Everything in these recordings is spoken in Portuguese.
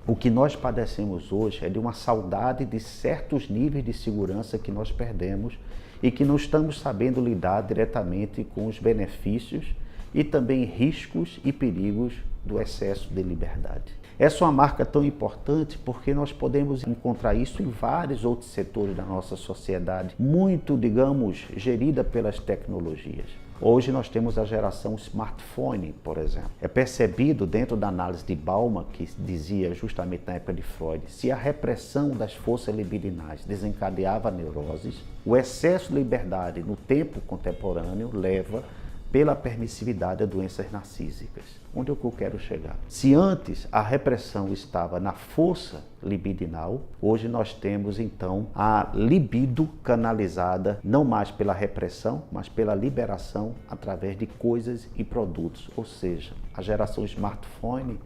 O que nós padecemos hoje é de uma saudade de certos níveis de segurança que nós perdemos e que não estamos sabendo lidar diretamente com os benefícios e também riscos e perigos do excesso de liberdade. Essa é uma marca tão importante porque nós podemos encontrar isso em vários outros setores da nossa sociedade, muito, digamos, gerida pelas tecnologias. Hoje nós temos a geração smartphone, por exemplo. É percebido dentro da análise de Bauman, que dizia justamente na época de Freud, se a repressão das forças libidinais desencadeava neuroses, o excesso de liberdade no tempo contemporâneo leva pela permissividade a doenças narcísicas. Onde é que eu quero chegar? Se antes a repressão estava na força libidinal, hoje nós temos então a libido canalizada não mais pela repressão, mas pela liberação através de coisas e produtos. Ou seja, a geração smartphone,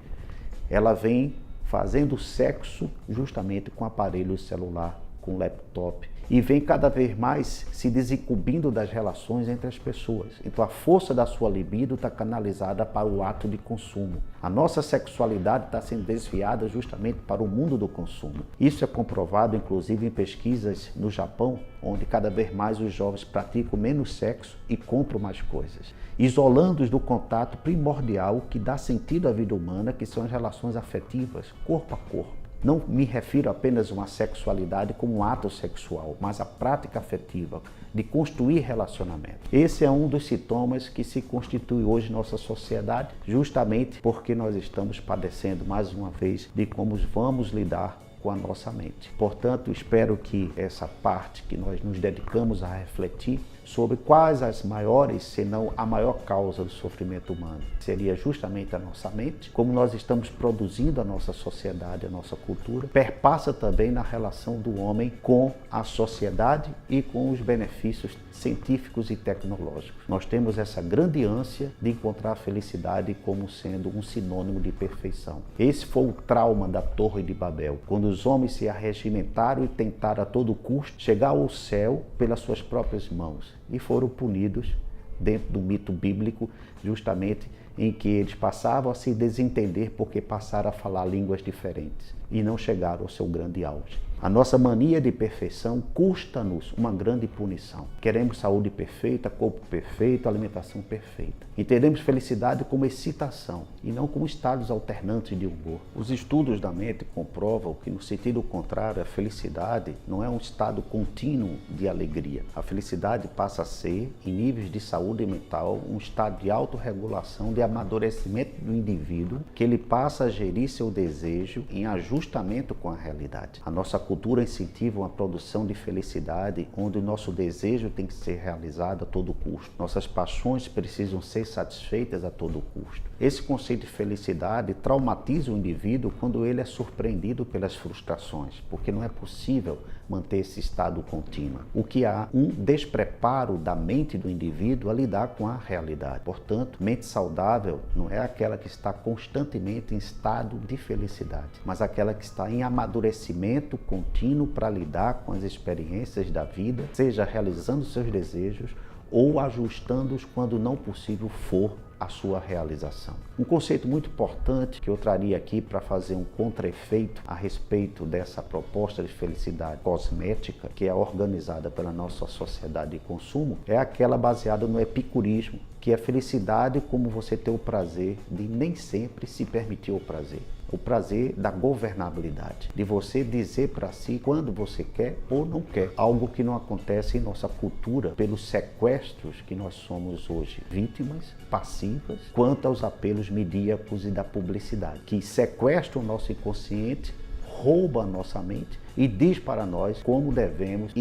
ela vem fazendo sexo justamente com aparelho celular, com laptop, e vem cada vez mais se desincumbindo das relações entre as pessoas. Então a força da sua libido está canalizada para o ato de consumo. A nossa sexualidade está sendo desviada justamente para o mundo do consumo. Isso é comprovado inclusive em pesquisas no Japão, onde cada vez mais os jovens praticam menos sexo e compram mais coisas, isolando-os do contato primordial que dá sentido à vida humana, que são as relações afetivas, corpo a corpo. Não me refiro apenas a uma sexualidade como um ato sexual, mas a prática afetiva, de construir relacionamento. Esse é um dos sintomas que se constitui hoje em nossa sociedade, justamente porque nós estamos padecendo, mais uma vez, de como vamos lidar com a nossa mente. Portanto, espero que essa parte que nós nos dedicamos a refletir sobre quais as maiores, se não a maior causa do sofrimento humano, seria justamente a nossa mente, como nós estamos produzindo a nossa sociedade, a nossa cultura, perpassa também na relação do homem com a sociedade e com os benefícios científicos e tecnológicos. Nós temos essa grande ânsia de encontrar a felicidade como sendo um sinônimo de perfeição. Esse foi o trauma da Torre de Babel, quando os homens se arregimentaram e tentaram a todo custo chegar ao céu pelas suas próprias mãos e foram punidos dentro do mito bíblico, justamente em que eles passavam a se desentender porque passaram a falar línguas diferentes e não chegaram ao seu grande auge. A nossa mania de perfeição custa-nos uma grande punição. Queremos saúde perfeita, corpo perfeito, alimentação perfeita. Entendemos felicidade como excitação e não como estados alternantes de humor. Os estudos da mente comprovam que, no sentido contrário, a felicidade não é um estado contínuo de alegria. A felicidade passa a ser, em níveis de saúde mental, um estado de autorregulação, de amadurecimento do indivíduo, que ele passa a gerir seu desejo em ajustamento com a realidade. A nossa cultura incentiva uma produção de felicidade onde o nosso desejo tem que ser realizado a todo custo. Nossas paixões precisam ser satisfeitas a todo custo. Esse conceito de felicidade traumatiza o indivíduo quando ele é surpreendido pelas frustrações, porque não é possível manter esse estado contínuo. O que há um despreparo da mente do indivíduo a lidar com a realidade. Portanto, mente saudável não é aquela que está constantemente em estado de felicidade, mas aquela que está em amadurecimento contínuo para lidar com as experiências da vida, seja realizando seus desejos ou ajustando-os quando não possível for a sua realização. Um conceito muito importante que eu traria aqui para fazer um contra-efeito a respeito dessa proposta de felicidade cosmética que é organizada pela nossa sociedade de consumo é aquela baseada no epicurismo, que é felicidade como você ter o prazer de nem sempre se permitir o prazer. O prazer da governabilidade, de você dizer para si quando você quer ou não quer, algo que não acontece em nossa cultura pelos sequestros que nós somos hoje vítimas passivas, quanto aos apelos midíacos e da publicidade, que sequestram o nosso inconsciente, rouba a nossa mente e diz para nós como devemos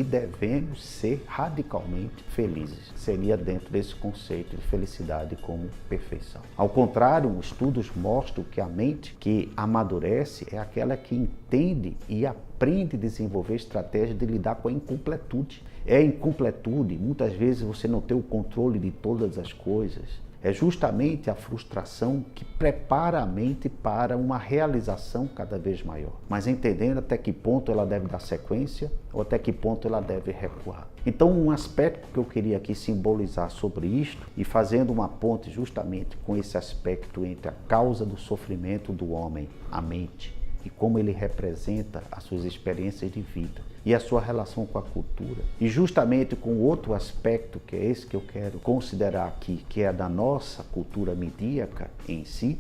ser radicalmente felizes. Seria dentro desse conceito de felicidade como perfeição. Ao contrário, estudos mostram que a mente que amadurece é aquela que entende e aprende a desenvolver estratégias de lidar com a incompletude. É a incompletude, muitas vezes você não tem o controle de todas as coisas. É justamente a frustração que prepara a mente para uma realização cada vez maior, mas entendendo até que ponto ela deve dar sequência ou até que ponto ela deve recuar. Então, um aspecto que eu queria aqui simbolizar sobre isto e fazendo uma ponte justamente com esse aspecto entre a causa do sofrimento do homem, a mente, e como ele representa as suas experiências de vida e a sua relação com a cultura. E justamente com outro aspecto, que é esse que eu quero considerar aqui, que é da nossa cultura midíaca em si,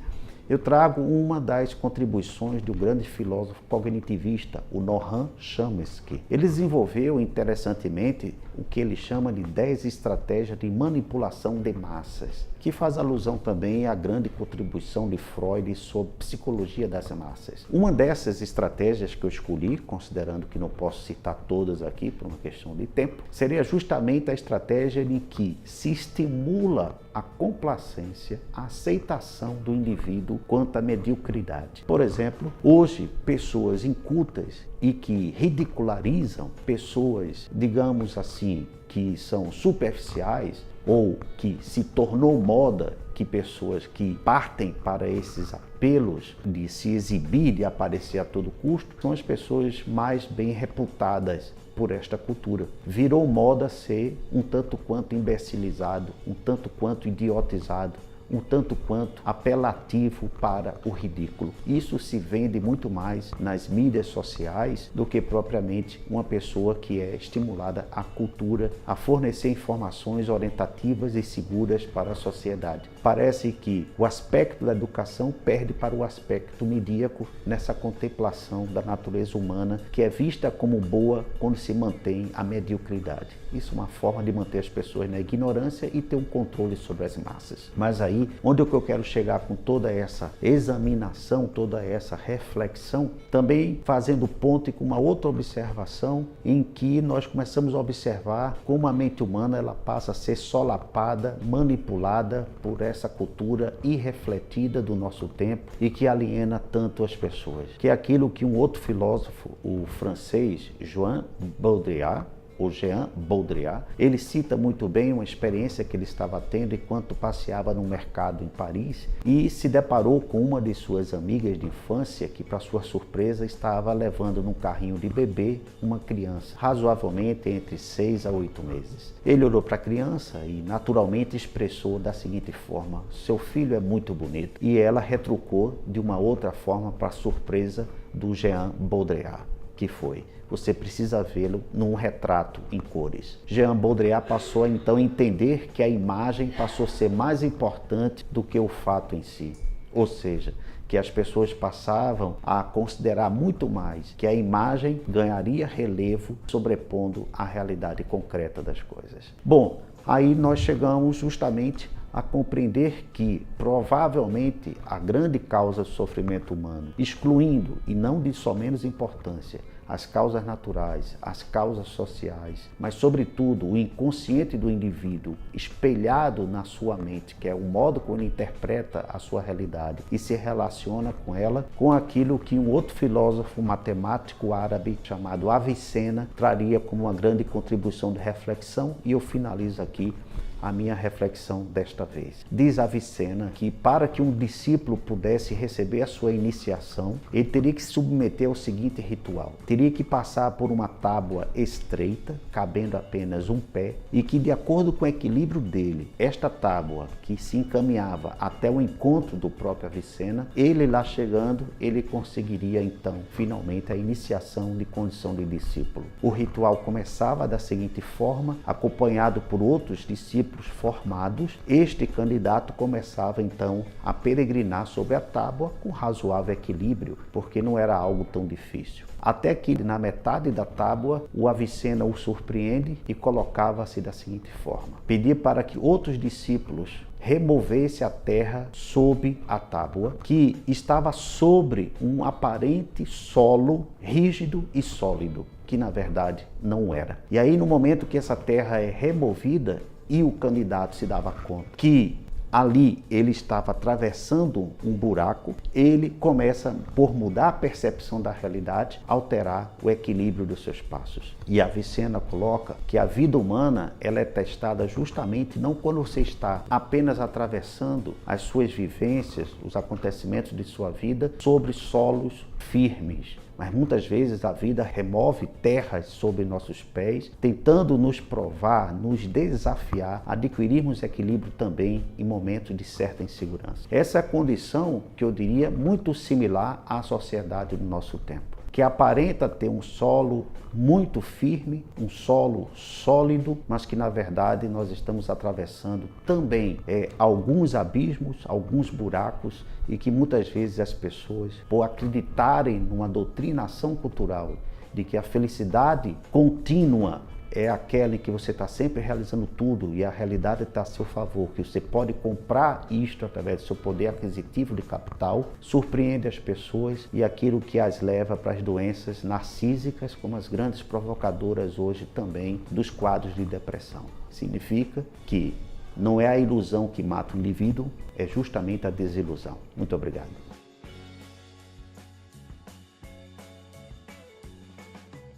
eu trago uma das contribuições de um grande filósofo cognitivista, o Noam Chomsky. Ele desenvolveu, interessantemente, o que ele chama de 10 estratégias de manipulação de massas, que faz alusão também à grande contribuição de Freud sobre psicologia das massas. Uma dessas estratégias que eu escolhi, considerando que não posso citar todas aqui por uma questão de tempo, seria justamente a estratégia em que se estimula a complacência, a aceitação do indivíduo quanto à mediocridade. Por exemplo, hoje, pessoas incultas e que ridicularizam pessoas, digamos assim, que são superficiais ou que se tornou moda que pessoas que partem para esses apelos de se exibir, de aparecer a todo custo, são as pessoas mais bem reputadas por esta cultura. Virou moda ser um tanto quanto imbecilizado, um tanto quanto idiotizado, um tanto quanto apelativo para o ridículo. Isso se vende muito mais nas mídias sociais do que propriamente uma pessoa que é estimulada à cultura, a fornecer informações orientativas e seguras para a sociedade. Parece que o aspecto da educação perde para o aspecto midíaco nessa contemplação da natureza humana, que é vista como boa quando se mantém a mediocridade. Isso é uma forma de manter as pessoas na ignorância e ter um controle sobre as massas. Mas aí, onde é que eu quero chegar com toda essa examinação, toda essa reflexão, também fazendo ponto com uma outra observação em que nós começamos a observar como a mente humana ela passa a ser solapada, manipulada por essa cultura irrefletida do nosso tempo e que aliena tanto as pessoas. Que é aquilo que um outro filósofo, o francês Jean Baudrillard, o Jean Baudrillard, ele cita muito bem uma experiência que ele estava tendo enquanto passeava no mercado em Paris e se deparou com uma de suas amigas de infância que, para sua surpresa, estava levando num carrinho de bebê uma criança, razoavelmente entre 6 a 8 meses. Ele olhou para a criança e naturalmente expressou da seguinte forma: seu filho é muito bonito. E ela retrucou de uma outra forma para a surpresa do Jean Baudrillard, que foi: você precisa vê-lo num retrato em cores. Jean Baudrillard passou a então entender que a imagem passou a ser mais importante do que o fato em si. Ou seja, que as pessoas passavam a considerar muito mais que a imagem ganharia relevo sobrepondo a realidade concreta das coisas. Bom, aí nós chegamos justamente a compreender que, provavelmente, a grande causa do sofrimento humano, excluindo, e não de só menos importância, as causas naturais, as causas sociais, mas, sobretudo, o inconsciente do indivíduo espelhado na sua mente, que é o modo como ele interpreta a sua realidade e se relaciona com ela, com aquilo que um outro filósofo matemático árabe chamado Avicena traria como uma grande contribuição de reflexão, e eu finalizo aqui a minha reflexão desta vez. Diz Avicena que para que um discípulo pudesse receber a sua iniciação, ele teria que se submeter ao seguinte ritual. Teria que passar por uma tábua estreita, cabendo apenas um pé, e que, de acordo com o equilíbrio dele, esta tábua que se encaminhava até o encontro do próprio Avicena, ele lá chegando, ele conseguiria então, finalmente, a iniciação de condição de discípulo. O ritual começava da seguinte forma: acompanhado por outros discípulos formados, este candidato começava então a peregrinar sobre a tábua com razoável equilíbrio, porque não era algo tão difícil. Até que na metade da tábua o Avicena o surpreende e colocava-se da seguinte forma: pedia para que outros discípulos removesse a terra sob a tábua, que estava sobre um aparente solo rígido e sólido, que na verdade não era. E aí, no momento que essa terra é removida, e o candidato se dava conta que ali ele estava atravessando um buraco, ele começa, por mudar a percepção da realidade, alterar o equilíbrio dos seus passos. E a Avicena coloca que a vida humana ela é testada justamente não quando você está apenas atravessando as suas vivências, os acontecimentos de sua vida, sobre solos firmes, mas muitas vezes a vida remove terras sobre nossos pés, tentando nos provar, nos desafiar a adquirirmos equilíbrio também em momentos de certa insegurança. Essa é a condição que eu diria muito similar à sociedade do nosso tempo, que aparenta ter um solo muito firme, um solo sólido, mas que na verdade nós estamos atravessando também alguns abismos, alguns buracos, e que muitas vezes as pessoas, por acreditarem numa doutrinação cultural de que a felicidade contínua é aquela em que você está sempre realizando tudo e a realidade está a seu favor, que você pode comprar isto através do seu poder aquisitivo de capital, surpreende as pessoas e aquilo que as leva para as doenças narcísicas, como as grandes provocadoras hoje também dos quadros de depressão. Significa que não é a ilusão que mata o indivíduo, é justamente a desilusão. Muito obrigado.